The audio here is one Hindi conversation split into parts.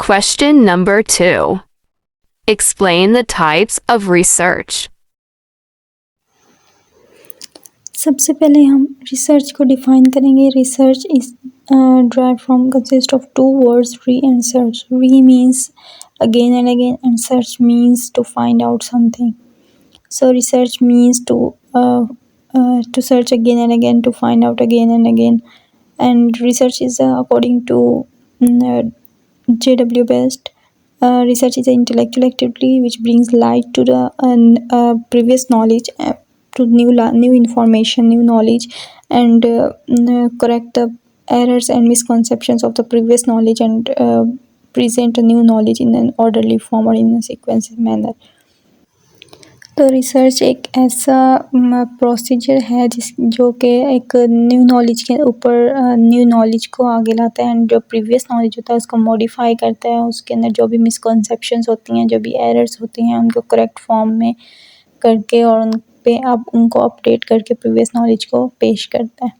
Question number 2. Explain the types of research. सबसे पहले हम रिसर्च को डिफाइन करेंगे. Research is derived from consist of two words, re and search. Re means again and again, and search means to find out something. So research means to search again and again, to find out again and again. And research is according to J.W. Best. Research is an intellectual activity which brings light to the previous knowledge, to new information, new knowledge, and correct the errors and misconceptions of the previous knowledge, and present a new knowledge in an orderly form or in a sequential manner. तो रिसर्च एक ऐसा प्रोसीजर है जो कि एक न्यू नॉलेज के ऊपर न्यू नॉलेज को आगे लाता है, एंड जो प्रीवियस नॉलेज होता है उसको मॉडिफाई करता है. उसके अंदर जो भी मिसकॉन्सेप्शंस होती हैं, जो भी एरर्स होती हैं, उनको करेक्ट फॉर्म में करके और उन पे अब उनको अपडेट करके प्रीवियस नॉलेज को पेश करता है.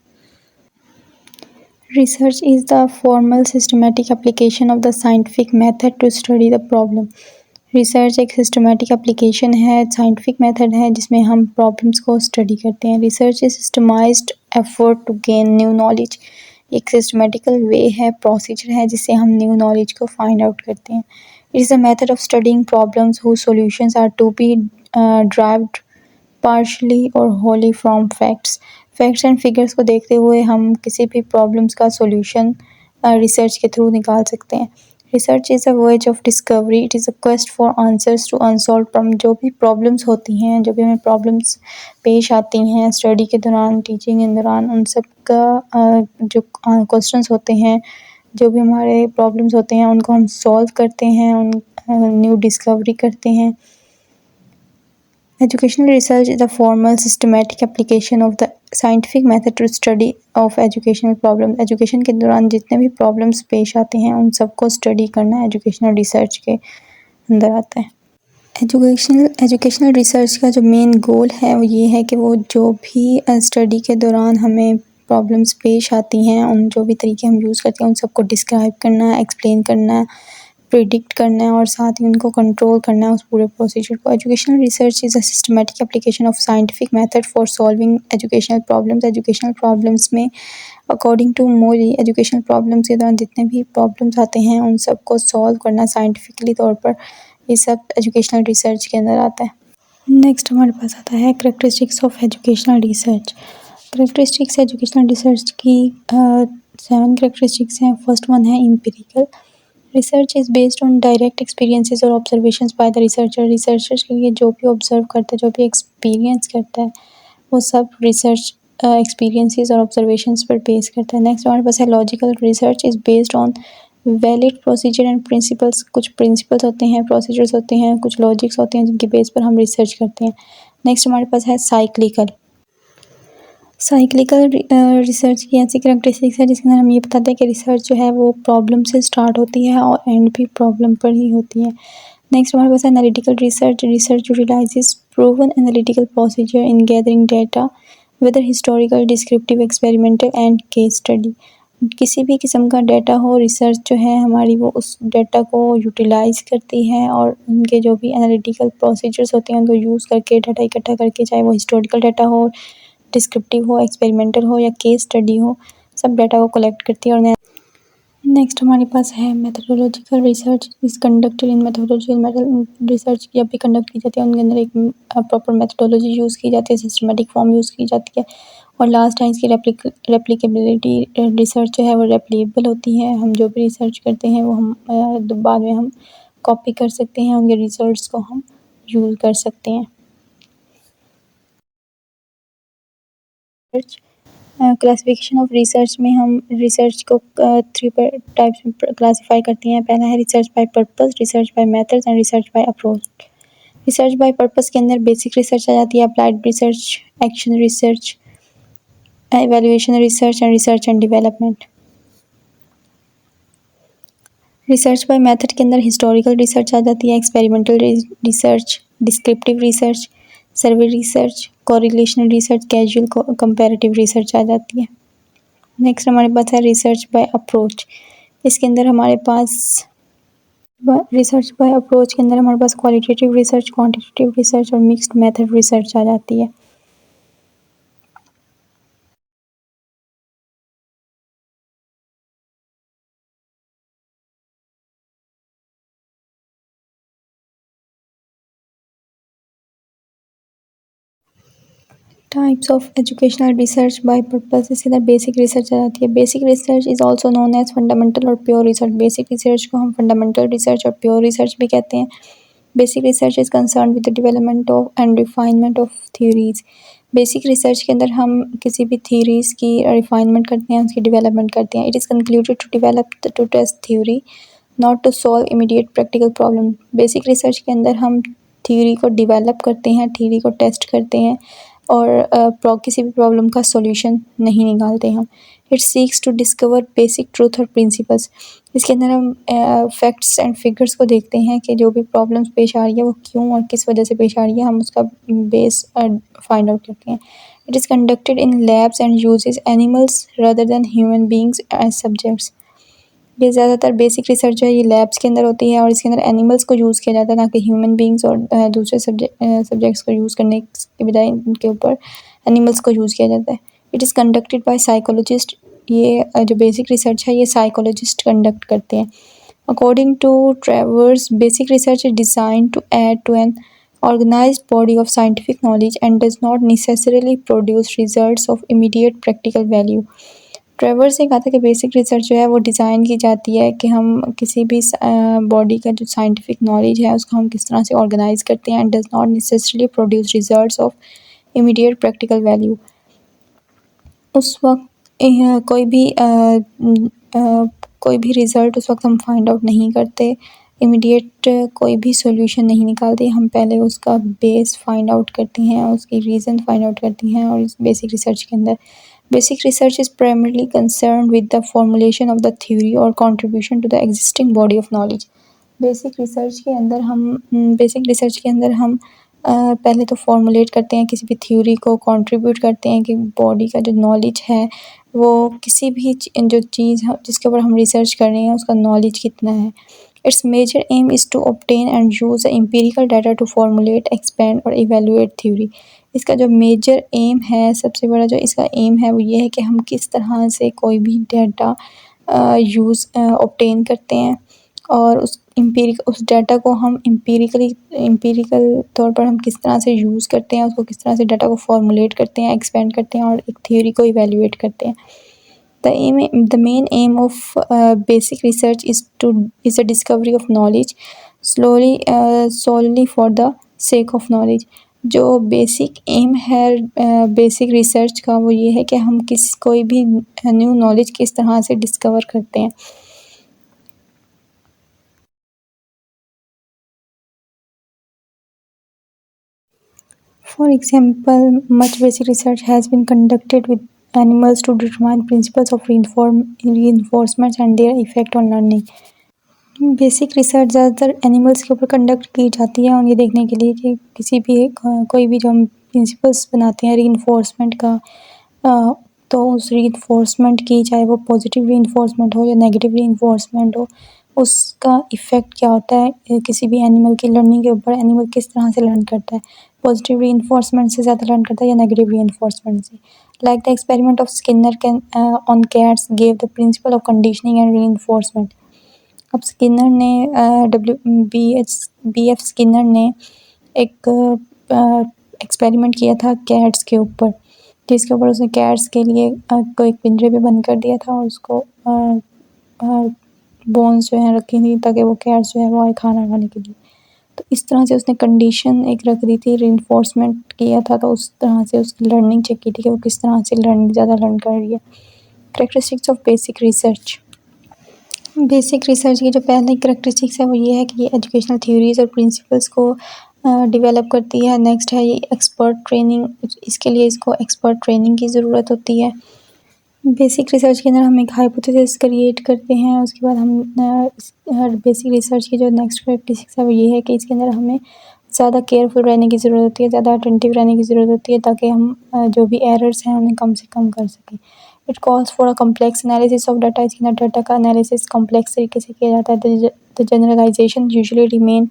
Research is the formal systematic application of the scientific method to study the problem. Research एक सिस्टमेटिक एप्लीकेशन है, साइंटिफिक मेथड है जिसमें हम प्रॉब्लम्स को स्टडी करते हैं. Research is systematized effort to gain new knowledge. एक सिस्टमेटिकल वे है, प्रोसीजर है जिससे हम न्यू नॉलेज को फाइंड आउट करते हैं. It is a method of studying problems whose solutions are to be derived partially और wholly from facts and figures को देखते हुए हम किसी भी प्रॉब्लम्स का सॉल्यूशन रिसर्च के थ्रू निकाल सकते हैं. Research is a verge of discovery. It is a quest for answers to unsolve problem. जो भी प्रॉब्लम्स होती हैं, जो भी हमें प्रॉब्लम्स पेश आती हैं स्टडी के दौरान, टीचिंग के दौरान, उन सब का जो क्वेश्चंस होते हैं, जो भी हमारे प्रॉब्लम्स होते हैं, उनको हम सॉल्व करते हैं, उन न्यू डिस्कवरी करते हैं. Educational research is a formal, systematic application of the scientific method to study of educational problems. Education के दौरान जितने भी प्रॉब्लम्स पेश आते हैं उन सबको स्टडी करना एजुकेशनल रिसर्च के अंदर आता है. एजुकेशनल रिसर्च का जो मेन गोल है वो ये है कि वो जो भी स्टडी के दौरान हमें प्रॉब्लम्स पेश आती हैं, उन जो भी तरीके हम यूज़ करते हैं उन सबको डिस्क्राइब करना, एक्सप्लेन करना, प्रिडिक्ट करना है और साथ ही उनको कंट्रोल करना है उस पूरे प्रोसीजर को. Educational research is a systematic application of scientific method for solving educational problems. Educational problems में अकॉर्डिंग टू मोरी, एजुकेशनल प्रॉब्लम्स के दौरान जितने भी प्रॉब्लम्स आते हैं उन सबको सॉल्व करना साइंटिफिकली तौर पर, ये सब एजुकेशनल रिसर्च के अंदर आता है. नेक्स्ट हमारे पास आता है characteristics of educational research. Characteristics educational research की 7 करेक्टरिस्टिक्स हैं. फर्स्ट वन है empirical. Research is based on direct experiences और observations by the researcher. Researchers के लिए जो भी ऑब्जर्व करता है, जो भी एक्सपीरियंस करता है, वो सब रिसर्च एक्सपीरियंसेस और ऑब्जर्वेशंस पर बेस करता है. नेक्स्ट हमारे पास है logical. Research is based on valid procedure and principles. कुछ प्रिंसिपल्स होते हैं, प्रोसीजर्स होते हैं, कुछ लॉजिक्स होते हैं जिनकी बेस पर हम रिसर्च करते हैं. नेक्स्ट हमारे पास है साइक्लिकल. साइक्लिकल रिसर्च की ऐसी करेक्टरिस्टिक्स है जिसके अंदर हम ये बताते हैं कि रिसर्च जो है वो प्रॉब्लम से स्टार्ट होती है और एंड भी प्रॉब्लम पर ही होती है. नेक्स्ट हमारे पास है analytical research. Research utilizes proven analytical procedure in gathering data, whether historical, descriptive, experimental and case study. किसी भी किस्म का डाटा हो, रिसर्च जो है हमारी वो उस डाटा को यूटिलाइज करती है और उनके जो भी एनालिटिकल प्रोसीजर्स होते हैं उनको यूज़ करके डाटा इकट्ठा करके, चाहे वो हिस्टोरिकल डाटा हो, डिस्क्रिप्टिव हो, एक्सपेरिमेंटल हो या केस स्टडी हो, सब डाटा को कलेक्ट करती है. और नेक्स्ट हमारे पास है मेथोडोलॉजिकल रिसर्च. इस कंडक्टेड इन मेथोडोलॉजिकल रिसर्च जब भी कंडक्ट की जाती है उनके अंदर एक प्रॉपर मेथोडोलॉजी यूज़ की जाती है, सिस्टमेटिक फॉर्म यूज़ की जाती है. और लास्ट है इसकी रेप्लिकेबिलिटी. रिसर्च जो है वो रेप्लीकेबल होती है. हम जो भी रिसर्च करते हैं वो हम बाद में हम कॉपी कर सकते हैं, उनके रिजल्ट्स को हम यूज़ कर सकते हैं. क्लासिफिकेशन ऑफ रिसर्च में हम रिसर्च को 3 टाइप्स में क्लासीफाई करते हैं. पहला है research by purpose, research by methods and research by approach. Research by purpose के अंदर बेसिक रिसर्च आ जाती है, applied research, action research, evaluation research and research and development. Research by method के अंदर हिस्टोरिकल रिसर्च आ जाती है, experimental research, descriptive research, survey research, correlational research, causal comparative research आ जाती है. नेक्स्ट हमारे पास है रिसर्च बाय अप्रोच. इसके अंदर हमारे पास रिसर्च बाय अप्रोच के अंदर हमारे पास क्वालिटेटिव रिसर्च, क्वांटिटेटिव रिसर्च और मिक्स्ड मेथड रिसर्च आ जाती है। Types of educational research by purpose, इसके अंदर बेसिक रिसर्च आ जाती है। Basic research is also known as fundamental और प्योर रिसर्च। बेसिक रिसर्च को हम फंडामेंटल रिसर्च और प्योर रिसर्च भी कहते हैं। Basic research is concern with the development of and refinement of theories. Basic research के अंदर हम किसी भी थ्योरीज की रिफाइनमेंट करते हैं, उसकी डेवलपमेंट करते हैं। It is concluded to develop to test theory, not to solve immediate practical problem. Basic research के अंदर हम थ्योरी को डेवलप करते हैं, थ्योरी को टेस्ट करते हैं और किसी भी प्रॉब्लम का सॉल्यूशन नहीं निकालते हम। It seeks to discover basic truth और प्रिंसिपल्स। इसके अंदर हम फैक्ट्स एंड फिगर्स को देखते हैं कि जो भी प्रॉब्लम्स पेश आ रही है वो क्यों और किस वजह से पेश आ रही है, हम उसका बेस फाइंड आउट करते हैं। It is conducted in labs and uses animals rather than human beings as subjects. ये ज़्यादातर बेसिक रिसर्च जो है ये लैब्स के अंदर होती है और इसके अंदर एनिमल्स को यूज़ किया जाता है, ना कि ह्यूमन बींग्स और दूसरे सब्जेक्ट्स को यूज़ करने के बजाय इनके ऊपर एनिमल्स को यूज़ किया जाता है। It is conducted by psychologist. ये जो बेसिक रिसर्च है ये साइकोलॉजिस्ट कंडक्ट करते हैं। According to Travers, basic research is designed to add to an organized body of scientific knowledge and does not necessarily produce results of immediate practical value. ट्रेवर्स ने कहा था कि बेसिक रिसर्च जो है वो डिज़ाइन की जाती है कि हम किसी भी बॉडी का जो साइंटिफिक नॉलेज है उसको हम किस तरह से ऑर्गेनाइज करते हैं, and does not necessarily produce results of immediate practical value. उस वक्त कोई भी रिज़ल्ट उस वक्त हम फाइंड आउट नहीं करते, इमीडिएट कोई भी सॉल्यूशन नहीं निकालते, हम पहले उसका बेस फाइंड आउट करते हैं, उसकी रीज़न फाइंड आउट करते हैं। और इस बेसिक रिसर्च के अंदर basic research is primarily concern with the formulation of the theory और contribution to the existing body of knowledge. Basic research के अंदर हम पहले तो फॉर्मुलेट करते हैं किसी भी थ्योरी को, कंट्रीब्यूट करते हैं कि बॉडी का जो नॉलेज है वो किसी भी जो चीज़ जिसके ऊपर हम रिसर्च कर रहे हैं उसका नॉलेज कितना है। Its major aim is to obtain and use empirical data to formulate, expand और इवेलुएट थ्योरी। इसका जो मेजर एम है, सबसे बड़ा जो इसका एम है वो ये है कि हम किस तरह से कोई भी डाटा ऑब्टेन करते हैं और उस डाटा को हम एम्पिरिकल तौर पर हम किस तरह से यूज़ करते हैं, उसको किस तरह से डाटा को फॉर्मुलेट करते हैं, एक्सपेंड करते हैं और एक थ्योरी को इवेलुएट करते हैं। The main aim of basic research is the discovery of knowledge solely for the sake of knowledge। जो बेसिक एम है बेसिक रिसर्च का वो ये है कि हम कोई भी न्यू नॉलेज किस तरह से डिस्कवर करते हैं। For example, much basic research has been conducted with animals to determine principles of reinforcement and their effect on learning। Basic research ज़्यादातर एनिमल्स के ऊपर कंडक्ट की जाती है और ये देखने के लिए कि किसी भी कोई भी जो हम प्रिंसिपल्स बनाते हैं रीइंफोर्समेंट का, तो उस रीइंफोर्समेंट की चाहे वो पॉजिटिव रीइंफोर्समेंट हो या नेगेटिव रीइंफोर्समेंट हो, उसका इफ़ेक्ट क्या होता है किसी भी एनिमल की लर्निंग के ऊपर, एनिमल किस तरह से लर्न करता है, पॉजिटिव रीइंफोर्समेंट से ज़्यादा लर्न करता है या नेगेटिव रीइंफोर्समेंट से। Like the experiment of Skinner can on cats gave the principle of conditioning and reinforcement. अब स्किनर ने बी एफ स्किनर ने एक एक्सपेरिमेंट किया था कैट्स के ऊपर, जिसके ऊपर उसने कैट्स के लिए को एक पिंजरे पे बंद कर दिया था और उसको बोन्स जो हैं रखी थी ताकि वो कैट्स जो है वो आए खाना खाने के लिए। तो इस तरह से उसने कंडीशन एक रख दी थी, रीइंफोर्समेंट किया था, तो उस तरह से उसकी लर्निंग चेक की थी कि वो किस तरह से ज़्यादा लर्न कर रही है। Characteristics of basic research. Basic research की जो पहली करेक्टरिस्टिक्स है वो ये है कि ये एजुकेशनल थ्योरीज और प्रिंसिपल्स को डेवलप करती है। नेक्स्ट है ये एक्सपर्ट ट्रेनिंग, इसके लिए इसको एक्सपर्ट ट्रेनिंग की ज़रूरत होती है। बेसिक रिसर्च के अंदर हम एक हाइपोथेसिस क्रिएट करते हैं, उसके बाद हम बेसिक रिसर्च की जो नेक्स्ट करेक्टरिस्टिक्स है वो ये है कि इसके अंदर हमें ज़्यादा केयरफुल रहने की ज़रूरत होती है, ज़्यादा अटेंटिव रहने की ज़रूरत होती है ताकि हम जो भी एरर्स हैं उन्हें कम से कम कर सकें। It calls for a complex analysis of data. इसके अंदर डाटा का एनालिसिस कम्प्लेक्स तरीके से किया जाता है। The generalization usually remain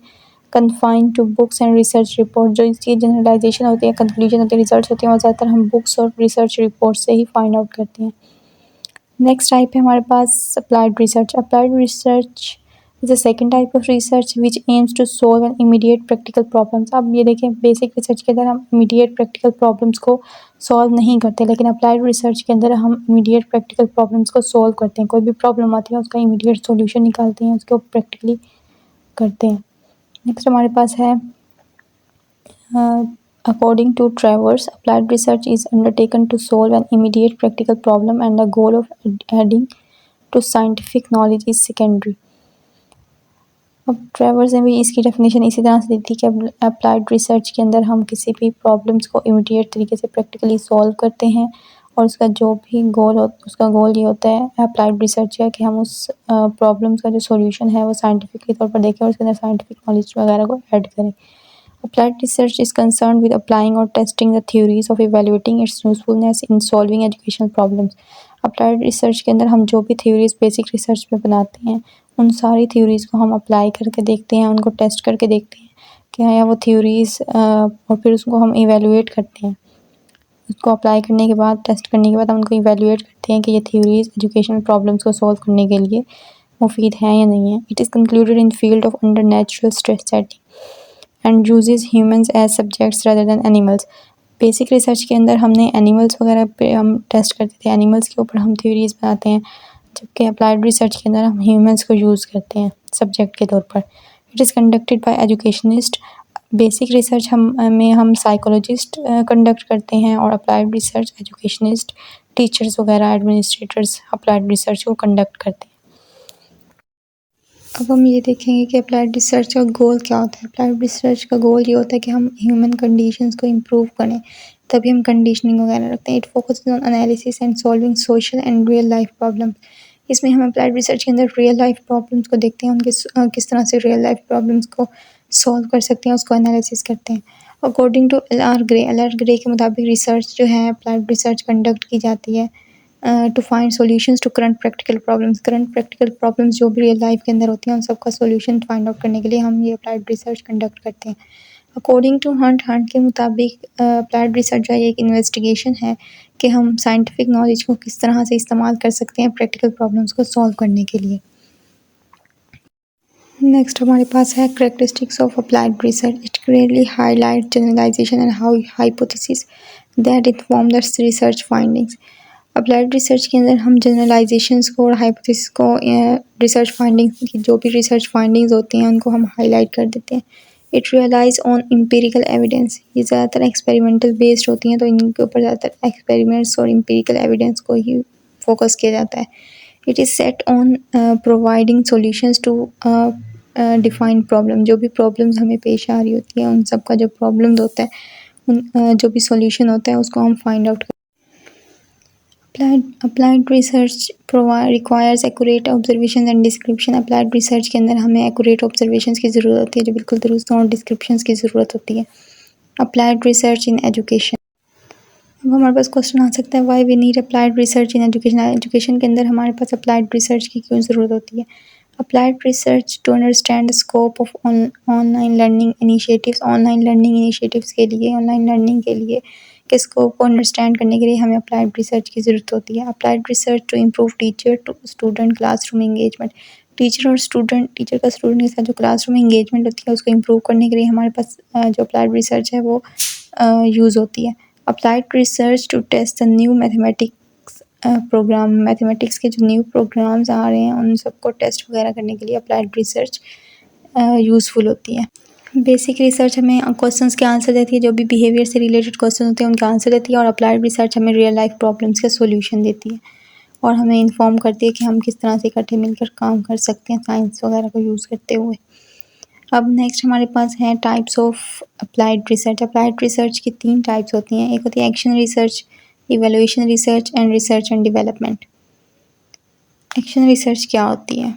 confined to books and research report. जो इसकी जनरलाइजेशन होती है, कंक्लूजन होती है, रिजल्ट होती है, वो ज़्यादातर हम बुक्स और रिसर्च रिपोर्ट से ही फाइंड आउट करते हैं। नेक्स्ट टाइप है हमारे पास applied research. Applied research is a second type of research which aims to solve an immediate practical problems. अब ये देखें, बेसिक रिसर्च के अंदर हम इमीडिएट प्रैक्टिकल प्रॉब्लम्स को सॉल्व नहीं करते, लेकिन अप्लाइड रिसर्च के अंदर हम इमीडिएट प्रैक्टिकल प्रॉब्लम्स को सॉल्व करते हैं। कोई भी प्रॉब्लम आती है उसका इमीडिएट सॉल्यूशन निकालते हैं, उसको प्रैक्टिकली करते हैं। नेक्स्ट हमारे पास है according to Travers, applied research is undertaken to solve an immediate practical problem and the goal of adding to scientific knowledge is secondary. अब ट्रेवर्स ने भी इसकी डेफिनेशन इसी तरह से दी थी कि अप्लाइड रिसर्च के अंदर हम किसी भी प्रॉब्लम्स को इमीडिएट तरीके से प्रैक्टिकली सॉल्व करते हैं और उसका जो भी गोल हो उसका गोल ये होता है अप्लाइड रिसर्च का कि हम उस प्रॉब्लम्स का जो सॉल्यूशन है वो साइंटिफिकली तौर पर देखें और उसके अंदर साइंटिफिक नॉलेज वगैरह को ऐड करें। Applied research is concerned with applying or testing the theories of evaluating its usefulness in solving educational problems. Applied research के अंदर हम जो भी theories basic research में बनाते हैं उन सारी theories को हम apply करके देखते हैं, उनको test करके देखते हैं कि हाँ वो theories और फिर उसको हम evaluate करते हैं। उसको अप्लाई करने के बाद, टेस्ट करने के बाद हम उनको इवेल्युएट करते हैं कि ये थ्योरीज एजुकेशनल प्रॉब्लम्स को सॉल्व करने के लिए मुफीद हैं या नहीं है। It is concluded in field of under natural stress setting and uses humans as subjects rather than animals. Basic research के अंदर हमने एनिमल्स वगैरह पे हम टेस्ट करते थे, एनिमल्स के ऊपर हम थ्योरीज बनाते हैं, जबकि अप्लाइड रिसर्च के अंदर हम ह्यूमंस को यूज़ करते हैं सब्जेक्ट के तौर पर। It is conducted by educationist. Basic research हम साइकोलॉजिस्ट कंडक्ट करते हैं और अप्लाइड रिसर्च एजुकेशनिस्ट, टीचर्स वगैरह, एडमिनिस्ट्रेटर्स अप्लाइड रिसर्च को कंडक्ट करते हैं। अब हम ये देखेंगे कि अप्लाइड रिसर्च का गोल क्या होता है। अप्लाइड रिसर्च का गोल ये होता है कि हम ह्यूमन कंडीशंस को इम्प्रूव करें, तभी हम कंडीशनिंग वगैरह रखते हैं। It focuses on analysis and solving social and real life problem. इसमें हम अप्लाइड रिसर्च के अंदर रियल लाइफ प्रॉब्लम्स को देखते हैं, उनके किस तरह से रियल लाइफ प्रॉब्लम्स को सॉल्व कर सकते हैं, उसको एनालिसिस करते हैं। According to LR. ग्रे के मुताबिक रिसर्च जो है अप्लाइड रिसर्च कंडक्ट की जाती है to find solutions to current practical problems. Current practical problems जो भी रियल लाइफ के अंदर होती हैं उन सबका सॉल्यूशन फाइंड आउट करने के लिए हम ये अप्लाइड रिसर्च कंडक्ट करते हैं। अकॉर्डिंग टू हंट के मुताबिक अप्लाइड रिसर्च जो है एक इन्वेस्टिगेशन है कि हम साइंटिफिक नॉलेज को किस तरह से इस्तेमाल कर सकते हैं प्रैक्टिकल प्रॉब्लम्स को सॉल्व करने के लिए। नेक्स्ट हमारे पास है characteristics of applied research. It clearly highlight generalization and hypothesis that inform the research findings. Applied research के अंदर हम जनरलाइजेशंस को और हाइपोथेसिस को रिसर्च फाइंडिंग्स की जो भी रिसर्च फाइंडिंग्स होती हैं उनको हम हाईलाइट कर देते हैं। It realize on empirical evidence. ये ज़्यादातर एक्सपेरिमेंटल बेस्ड होती हैं, तो इनके ऊपर ज़्यादातर एक्सपेरिमेंट्स और एम्पिरिकल एविडेंस को ही फोकस किया जाता है। It is set on providing solutions to defined problem. जो भी प्रॉब्लम्स हमें पेश आ रही होती है उन सब का जो प्रॉब्लम्स होता है उन जो भी सॉल्यूशन होता है उसको हम find out. Applied research requires accurate observation and description. Applied research के अंदर हमें एक्यूरेट ऑब्जर्वेशंस की ज़रूरत होती है जो बिल्कुल दुरुस्त हों, और डिस्क्रिप्शंस की ज़रूरत होती है। Applied research in education. अब हमारे पास क्वेश्चन आ सकता है why we need applied research in education. Education के अंदर हमारे पास अप्लाइड रिसर्च की क्यों ज़रूरत होती है। Applied research to understand the scope of online learning initiatives. Online learning initiatives के लिए, ऑनलाइन लर्निंग के लिए के स्कोप को अंडरस्टैंड करने के लिए हमें अप्लाइड रिसर्च की ज़रूरत होती है। Applied research to improve teacher to student classroom engagement. Teacher का स्टूडेंट के साथ जो क्लासरूम इंगेजमेंट होती है उसको इम्प्रूव करने के लिए हमारे पास जो अप्लाइड रिसर्च है वो यूज़ होती है। Applied research to test the new mathematics program. Mathematics के जो न्यू प्रोग्राम्स आ रहे हैं उन सबको टेस्ट वगैरह करने के लिए अप्लाइड रिसर्च यूज़फुल होती है। बेसिक रिसर्च हमें क्वेश्चंस के आंसर देती है, जो भी बिहेवियर से रिलेटेड क्वेश्चन होते हैं उनके आंसर देती है, और अप्लाइड रिसर्च हमें रियल लाइफ प्रॉब्लम्स के सॉल्यूशन देती है और हमें इन्फॉर्म करती है कि हम किस तरह से इकट्ठे मिलकर काम कर सकते हैं साइंस वगैरह को यूज़ करते हुए। अब नेक्स्ट हमारे पास है types of applied research. Applied research की 3 टाइप्स होती हैं। एक होती है action research, evaluation research and research and development. Action research क्या होती है?